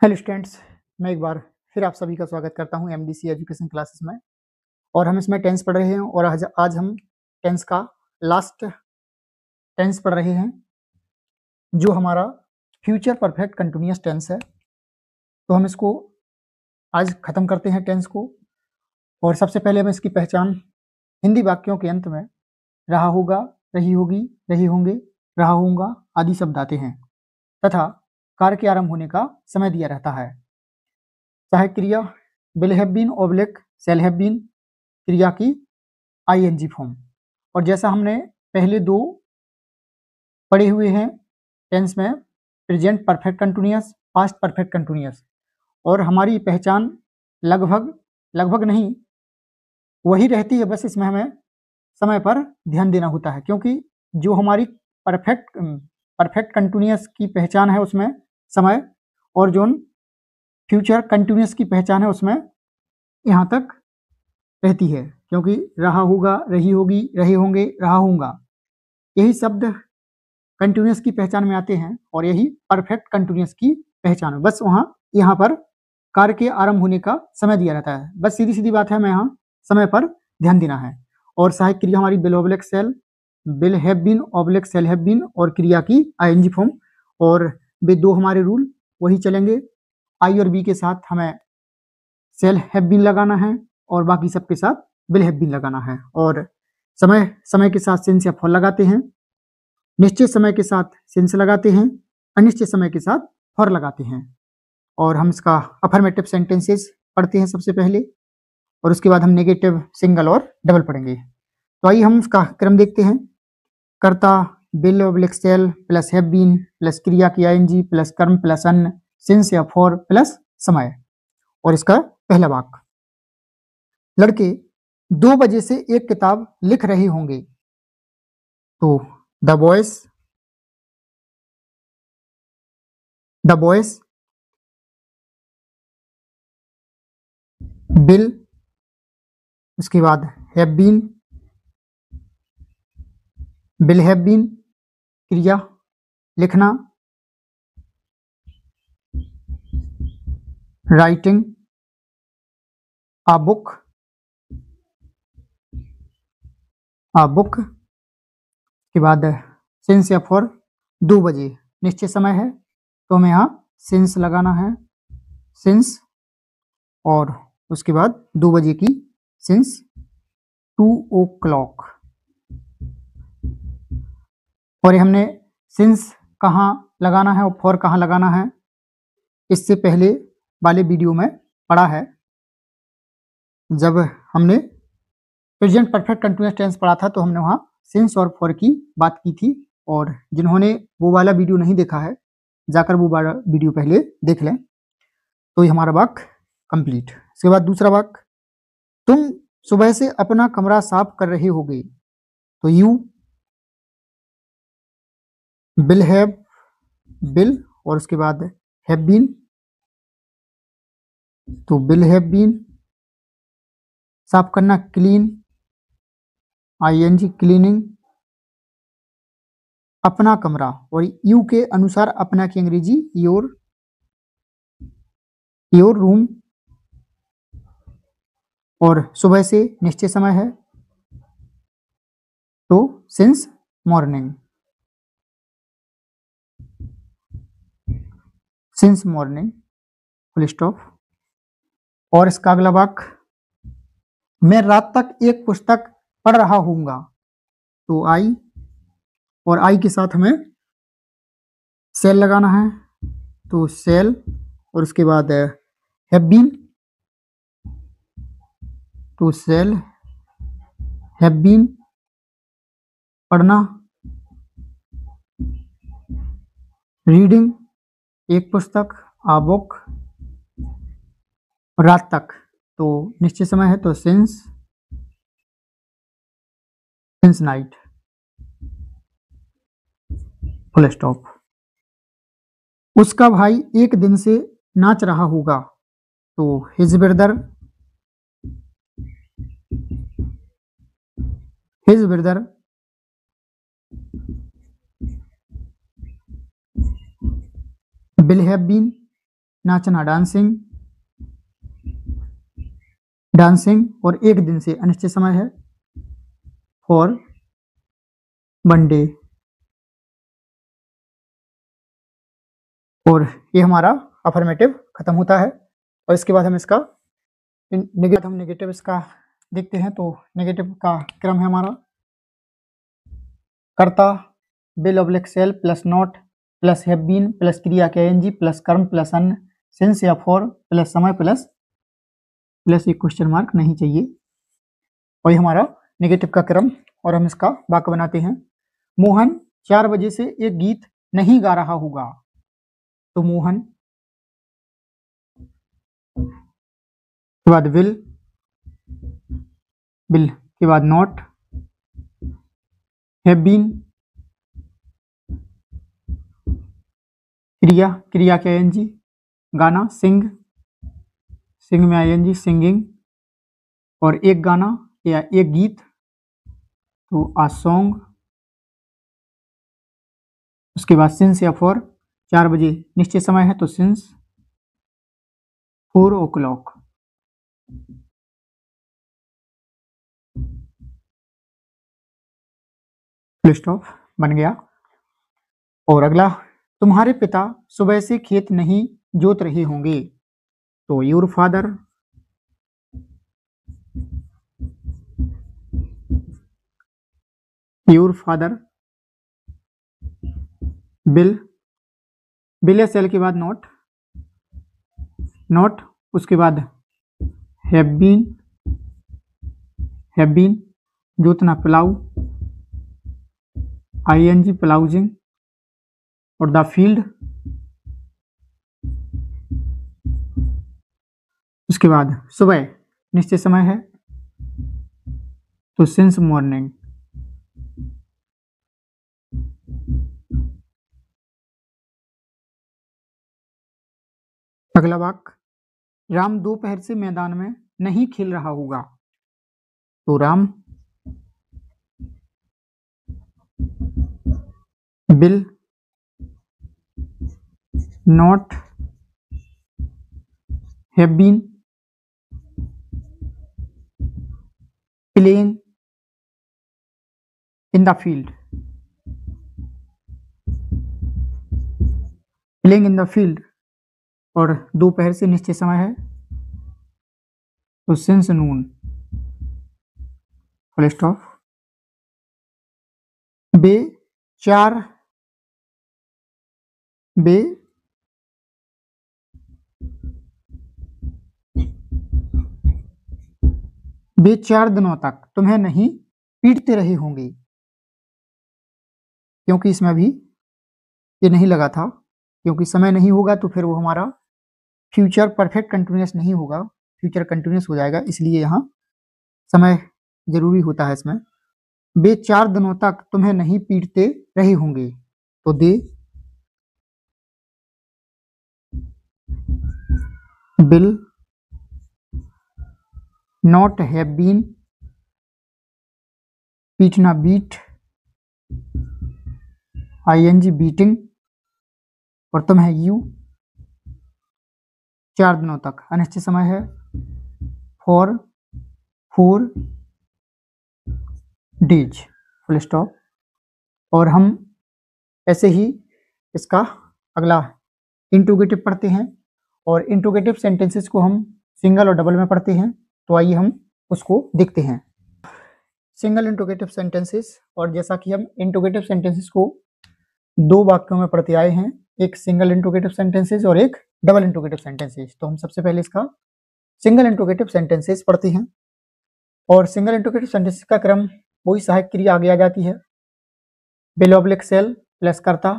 Hello students, मैं एक बार फिर आप सभी का स्वागत करता हूं एमडीसी एजुकेशन क्लासेस में। और हम इसमें टेंस पढ़ रहे हैं और आज हम टेंस का लास्ट टेंस पढ़ रहे हैं जो हमारा फ्यूचर परफेक्ट कंटिन्यूअस टेंस है। तो हम इसको आज ख़त्म करते हैं टेंस को। और सबसे पहले हम इसकी पहचान हिंदी वाक्यों के अंत में रहा होगा, रही होगी, रहे होंगे, रहा होगा आदि शब्द आते हैं तथा कार्य के आरंभ होने का समय दिया रहता है। सहायक क्रिया will have been oblique shall have been क्रिया की आईएनजी फॉर्म। और जैसा हमने पहले दो पढ़े हुए हैं टेंस में, present perfect continuous, past perfect continuous, और हमारी पहचान लगभग नहीं वही रहती है, बस इसमें हमें समय पर ध्यान देना होता है, क्योंकि जो हमारी परफेक्ट कंटिन्यूअस की पहचान है उसमें समय, और जो फ्यूचर कंटिन्यूअस की पहचान है उसमें यहाँ तक रहती है, क्योंकि रहा होगा, रही होगी, रहे होंगे, रहा होगा, यही शब्द कंटिन्यूअस की पहचान में आते हैं और यही परफेक्ट कंटिन्यूअस की पहचान है। बस यहाँ पर कार्य के आरंभ होने का समय दिया रहता है, बस सीधी सीधी बात है, हमें यहाँ समय पर ध्यान देना है। और सहायक क्रिया हमारी will oblique shall, will have been oblique shall have been, और क्रिया की आईएनजी फॉर्म। और वे दो हमारे रूल वही चलेंगे, आई और बी के साथ हमें शैल हैव बीन लगाना है और बाकी सबके साथ विल हैव बीन लगाना है। और समय के साथ सिंस या फॉर लगाते हैं, निश्चित समय के साथ सिंस लगाते हैं, अनिश्चित समय के साथ फॉर लगाते हैं। और हम इसका अफर्मेटिव सेंटेंसेस पढ़ते हैं सबसे पहले, और उसके बाद हम नेगेटिव, सिंगल और डबल पढ़ेंगे। तो आइए हम इसका क्रम देखते हैं। कर्ता will oblique shall plus have been plus क्रिया की आईएनजी प्लस कर्म प्लस अन सिंस या फॉर प्लस समय। और इसका पहला वाक्य, लड़के 2 बजे से एक किताब लिख रहे होंगे। तो द बॉयज विल, उसके बाद have been, will have been क्रिया लिखना, राइटिंग आ बुक के बाद सिंस या फॉर 2 बजे निश्चित समय है तो हमें यहाँ सिंस लगाना है, सिंस, और उसके बाद 2 बजे की सिंस 2 o'clock। और ये हमने सिंस कहाँ लगाना है और फॉर कहाँ लगाना है इससे पहले वाले वीडियो में पढ़ा है, जब हमने प्रेजेंट परफेक्ट कंटिन्यूअस टेंस पढ़ा था तो हमने वहाँ सिंस और फॉर की बात की थी। और जिन्होंने वो वाला वीडियो नहीं देखा है जाकर वो वाला वीडियो पहले देख लें। तो ये हमारा वाक्य कंप्लीट। इसके बाद दूसरा वाक्य, तुम सुबह से अपना कमरा साफ कर रहे होगे। तो यू विल हैव, विल, और उसके बाद हैव बीन, तो विल हैव बीन, साफ करना क्लीन, आईएनजी क्लीनिंग, अपना कमरा, और यू के अनुसार अपना की अंग्रेजी योर रूम, और सुबह से निश्चित समय है तो सिंस मॉर्निंग, फुल स्टॉप। और इसका अगला वाक्य, मैं रात तक एक पुस्तक पढ़ रहा हूँगा। तो आई, और आई के साथ हमें सेल लगाना है, तो सेल, और उसके बाद हैव बीन, तो सेल हैव बीन पढ़ना, रीडिंग एक पुस्तक, आ बुक, रात तक तो निश्चित समय है तो सिंस नाइट, फुल स्टॉप। उसका भाई एक दिन से नाच रहा होगा। तो his brother will have been नाचना डांसिंग, डांसिंग, और एक दिन से अनिश्चित समय है, फॉर वन डे। और ये हमारा अफर्मेटिव खत्म होता है। और इसके बाद हम इसका नेगेटिव इसका देखते हैं। तो नेगेटिव का क्रम है हमारा कर्ता will oblique shall plus not plus have been plus क्रिया के एनजी प्लस कर्म प्लस अन सिंस या फॉर प्लस समय प्लस एक क्वेश्चन मार्क नहीं चाहिए। और ये हमारा नेगेटिव का क्रम। और हम इसका वाक्य बनाते हैं। मोहन 4 बजे से एक गीत नहीं गा रहा होगा। तो मोहन के बाद विल के बाद नॉट, हैव बीन क्रिया के एनजी, गाना सिंग में आईएनजी सिंगिंग, और एक गाना या एक गीत तो आ सॉन्ग। उसके बाद सिंस या फॉर 4 बजे निश्चित समय है तो सिंस 4 o'clock। फुल स्टॉप बन गया। और अगला, तुम्हारे पिता सुबह से खेत नहीं जोत रहे होंगे। तो योर फादर बिल या सेल के बाद नॉट, उसके बाद हैव बीन जोतना प्लाउ आईएनजी प्लाउजिंग, और द फील्ड, उसके बाद सुबह निश्चित समय है तो सिंस मॉर्निंग। अगला वाक्य, राम दोपहर से मैदान में नहीं खेल रहा होगा। तो Ram will not have been playing in the field, और दोपहर से निश्चित समय है तो सिंस नून। Full stop. वे 4 दिनों तक तुम्हें नहीं पीटते रहे होंगे। क्योंकि इसमें अभी ये नहीं लगा था, क्योंकि समय नहीं होगा तो फिर वो हमारा फ्यूचर परफेक्ट कंटिन्यूअस नहीं होगा, फ्यूचर कंटिन्यूअस हो जाएगा, इसलिए यहाँ समय जरूरी होता है इसमें। वे 4 दिनों तक तुम्हें नहीं पीटते रहे होंगे। तो they will not have been, पीटना बीट आईएनजी बीटिंग, और तुम्हें यू 4 दिनों तक अनिश्चित समय है फॉर 4 डेज। Full stop. और हम ऐसे ही इसका अगला इंट्रोगेटिव पढ़ते हैं। और इंट्रोगेटिव सेंटेंसेस को हम सिंगल और डबल में पढ़ते हैं। तो आइए हम उसको देखते हैं। सिंगल इंट्रोगेटिव सेंटेंसेस, और जैसा कि हम इंट्रोगेटिव सेंटेंसेस को 2 वाक्यों में पढ़ते आए हैं, एक सिंगल इंट्रोगेटिव सेंटेंसेस और एक डबल इंट्रोगेटिव सेंटेंसेस। तो हम सबसे पहले इसका सिंगल इंट्रोगेटिव सेंटेंसेस पढ़ते हैं। और सिंगल इंट्रोगेटिव सेंटेंसेस का क्रम वही सहायक क्रिया आगे आ जाती है। बिल ऑब्लिक सेल प्लस कर्ता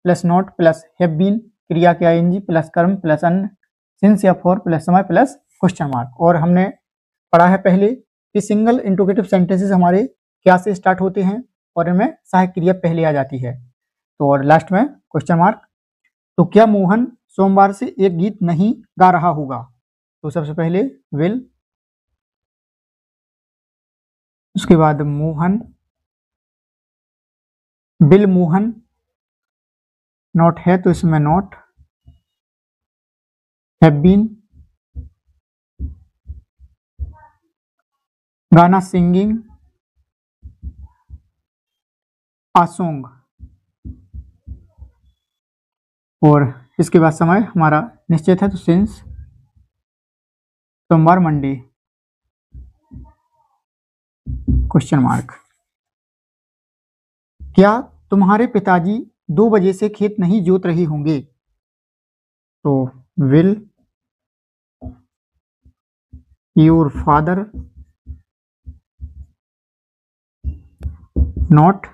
plus not plus have been क्रिया के आईएनजी प्लस कर्म प्लस अन सिंस या फॉर प्लस समय प्लस क्वेश्चन मार्क। और हमने पढ़ा है पहले कि सिंगल इंट्रोगेटिव सेंटेंसेस हमारे क्या से स्टार्ट होते हैं और इनमें सहायक क्रिया पहले आ जाती है, तो और लास्ट में क्वेश्चन मार्क। तो क्या मोहन सोमवार से एक गीत नहीं गा रहा होगा। तो सबसे पहले विल, उसके बाद मोहन, बिल मोहन, नॉट है तो इसमें नॉट, हैव बीन, गाना सिंगिंग आ सॉन्ग, और इसके बाद समय हमारा निश्चित है तो सिंस सोमवार मंडे, क्वेश्चन मार्क। क्या तुम्हारे पिताजी 2 बजे से खेत नहीं जोत रहे होंगे? तो will your father not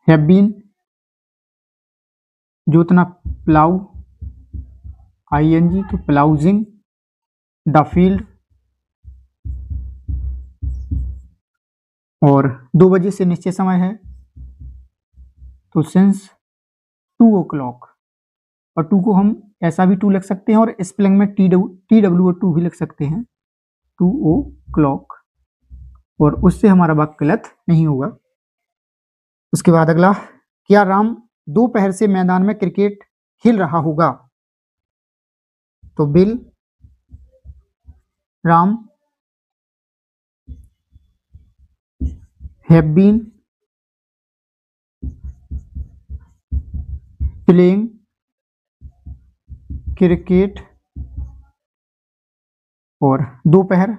have been, जोतना प्लाउ आईएनजी तो प्लाउजिंग द फील्ड, और 2 बजे से निश्चित समय है तो सिंस 2 o'clock, और 2 को हम ऐसा भी 2 लिख सकते हैं और स्पेलिंग में TW 2 भी लिख सकते हैं, 2 o'clock, और उससे हमारा वाक्य गलत नहीं होगा। उसके बाद अगला, क्या राम दोपहर से मैदान में क्रिकेट खेल रहा होगा? तो will Ram have been playing cricket, और दोपहर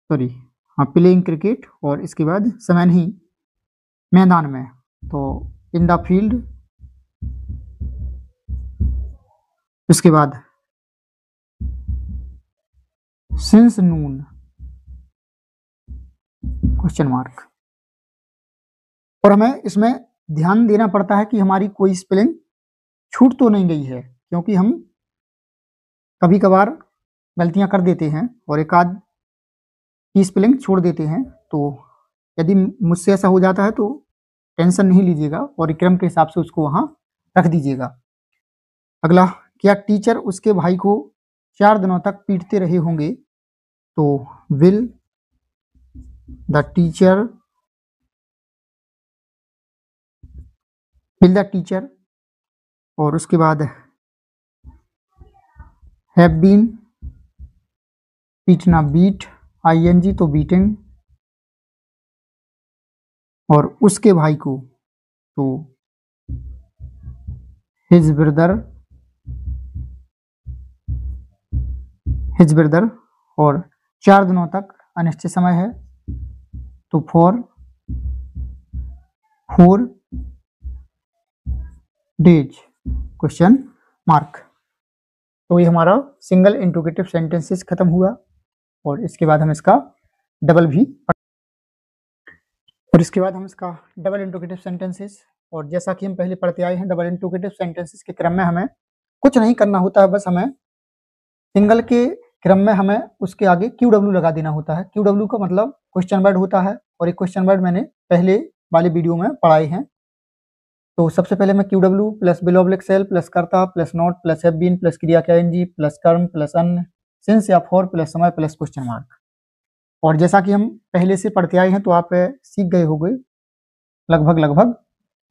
सॉरी हाँ प्लेइंग क्रिकेट, और इसके बाद समय नहीं मैदान में, तो इन द फील्ड। उसके बाद सिंस नून, क्वेश्चन मार्क। और हमें इसमें ध्यान देना पड़ता है कि हमारी कोई स्पेलिंग छूट तो नहीं गई है, क्योंकि हम कभी कभार गलतियां कर देते हैं और एक आध की स्पेलिंग छोड़ देते हैं। तो यदि मुझसे ऐसा हो जाता है तो टेंशन नहीं लीजिएगा और क्रम के हिसाब से उसको वहां रख दीजिएगा। अगला, क्या टीचर उसके भाई को 4 दिनों तक पीटते रहे होंगे? तो विल द टीचर, और उसके बाद हैव बीन, पीटना बीट आईएनजी तो बीटिंग, और उसके भाई को तो हिज ब्रदर, और 4 दिनों तक अनिश्चित समय है तो फॉर 4 डेज, क्वेश्चन मार्क। तो ये हमारा सिंगल इंट्रोगेटिव सेंटेंसेस खत्म हुआ, और इसके बाद हम इसका डबल इंट्रोगेटिव सेंटेंसेस। और जैसा कि हम पहले पढ़ते आए हैं, डबल इंट्रोगेटिव सेंटेंसेस के क्रम में हमें कुछ नहीं करना होता है, बस हमें सिंगल के क्रम में हमें उसके आगे QW लगा देना होता है। QW का मतलब क्वेश्चन वर्ड होता है, और एक क्वेश्चन वर्ड मैंने पहले वाले वीडियो में पढ़ाए हैं। तो सबसे पहले मैं QW plus will oblique shall plus कर्ता plus not plus have been plus क्रिया का एनजी प्लस कर्म प्लस अन सिंस या फॉर प्लस समय प्लस क्वेश्चन मार्क। और जैसा कि हम पहले से पढ़ते आए हैं तो आप सीख गए होंगे लगभग।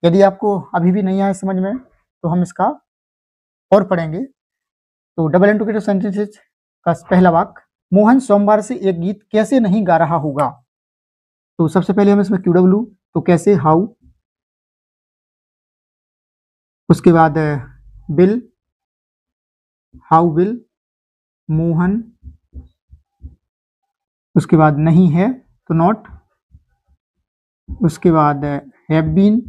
यदि आपको अभी भी नहीं आया समझ में तो हम इसका और पढ़ेंगे। तो डबल इंट्रोगेटिव सेंटेंसेस का पहला वाक्य, मोहन सोमवार से एक गीत कैसे नहीं गा रहा होगा? तो सबसे पहले हम इसमें QW तो कैसे हाउ, उसके बाद बिल हाउ विल मोहन, उसके बाद नहीं है तो नॉट, उसके बाद हैव बीन,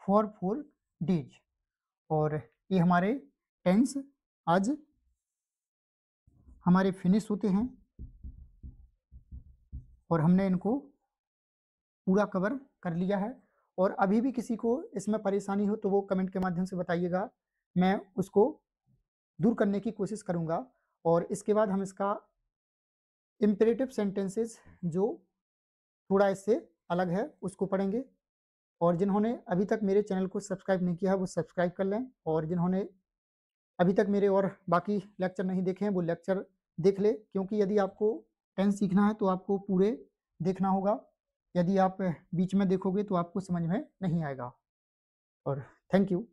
फॉर 4 डेज। और ये हमारे टेंस आज हमारे फिनिश होते हैं और हमने इनको पूरा कवर कर लिया है। और अभी भी किसी को इसमें परेशानी हो तो वो कमेंट के माध्यम से बताइएगा, मैं उसको दूर करने की कोशिश करूंगा। और इसके बाद हम इसका इम्पेरेटिव सेंटेंसेस जो थोड़ा इससे अलग है उसको पढ़ेंगे। और जिन्होंने अभी तक मेरे चैनल को सब्सक्राइब नहीं किया है वो सब्सक्राइब कर लें, और जिन्होंने अभी तक मेरे और बाकी लेक्चर नहीं देखे हैं वो लेक्चर देख ले, क्योंकि यदि आपको टेंस सीखना है तो आपको पूरे देखना होगा। यदि आप बीच में देखोगे तो आपको समझ में नहीं आएगा। और थैंक यू।